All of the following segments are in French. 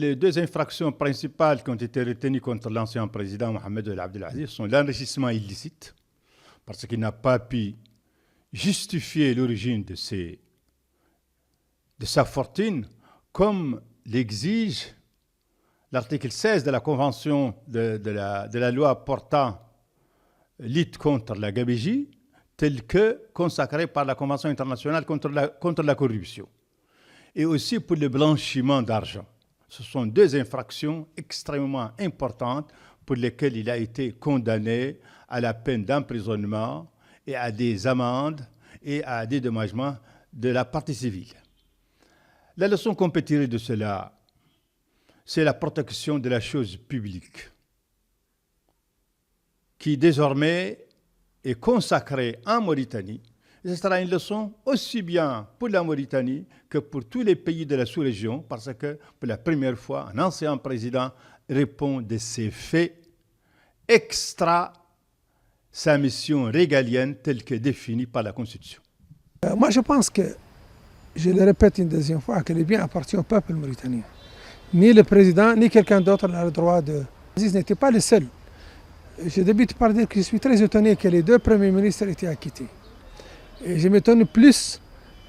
Les deux infractions principales qui ont été retenues contre l'ancien président Mohamed El Abdelaziz sont l'enrichissement illicite, parce qu'il n'a pas pu justifier l'origine de sa fortune, comme l'exige l'article 16 de la Convention de la loi portant lutte contre la gabegie, tel que consacré par la Convention internationale contre la corruption. Et aussi pour le blanchiment d'argent. Ce sont deux infractions extrêmement importantes pour lesquelles il a été condamné à la peine d'emprisonnement et à des amendes et à des dédommagements de la partie civile. La leçon qu'on peut tirer de cela, c'est la protection de la chose publique, qui désormais est consacrée en Mauritanie. Ce sera une leçon aussi bien pour la Mauritanie que pour tous les pays de la sous-région, parce que pour la première fois, un ancien président répond de ces faits extra sa mission régalienne telle que définie par la Constitution. Moi, je pense que, je le répète une deuxième fois, que les biens appartiennent au peuple mauritanien. Ni le président, ni quelqu'un d'autre n'a le droit de... Aziz n'était pas le seul. Je débute par dire que je suis très étonné que les deux premiers ministres aient été acquittés. Et je m'étonne plus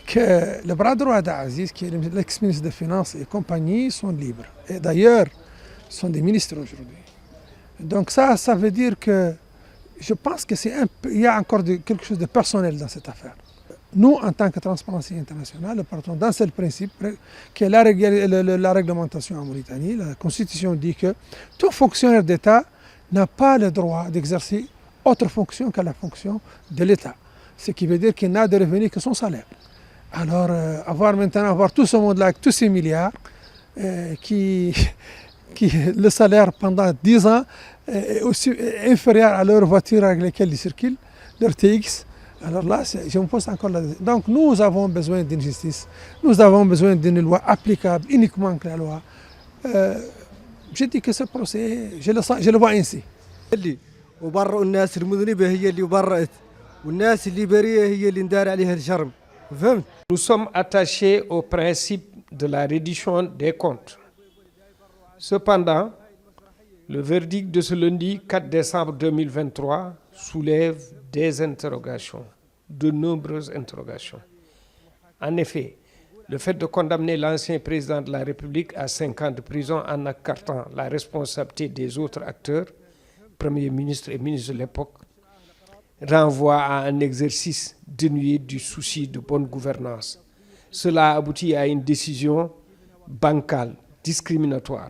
que le bras droit d'Aziz, qui est l'ex-ministre des Finances et compagnie, sont libres. Et d'ailleurs, sont des ministres aujourd'hui. Donc ça veut dire que je pense qu'il y a encore quelque chose de personnel dans cette affaire. Nous, en tant que Transparency International, nous partons d'un seul principe, qui est la réglementation en Mauritanie. La Constitution dit que tout fonctionnaire d'État n'a pas le droit d'exercer autre fonction que la fonction de l'État. Ce qui veut dire qu'il n'a de revenus que son salaire. Alors, avoir tout ce monde-là avec tous ces milliards, qui le salaire pendant 10 ans est aussi inférieur à leur voiture avec lesquelles ils circulent, leur TX. Alors là, je me pose encore la... Donc nous avons besoin d'une justice, nous avons besoin d'une loi applicable uniquement que la loi. Je dis que ce procès, je le vois ainsi. Nous sommes attachés au principe de la reddition des comptes. Cependant, le verdict de ce lundi 4 décembre 2023 soulève des interrogations, de nombreuses interrogations. En effet, le fait de condamner l'ancien président de la République à 5 ans de prison en écartant la responsabilité des autres acteurs, Premier ministre et ministre de l'époque, renvoie à un exercice dénué du souci de bonne gouvernance. Cela aboutit à une décision bancale, discriminatoire.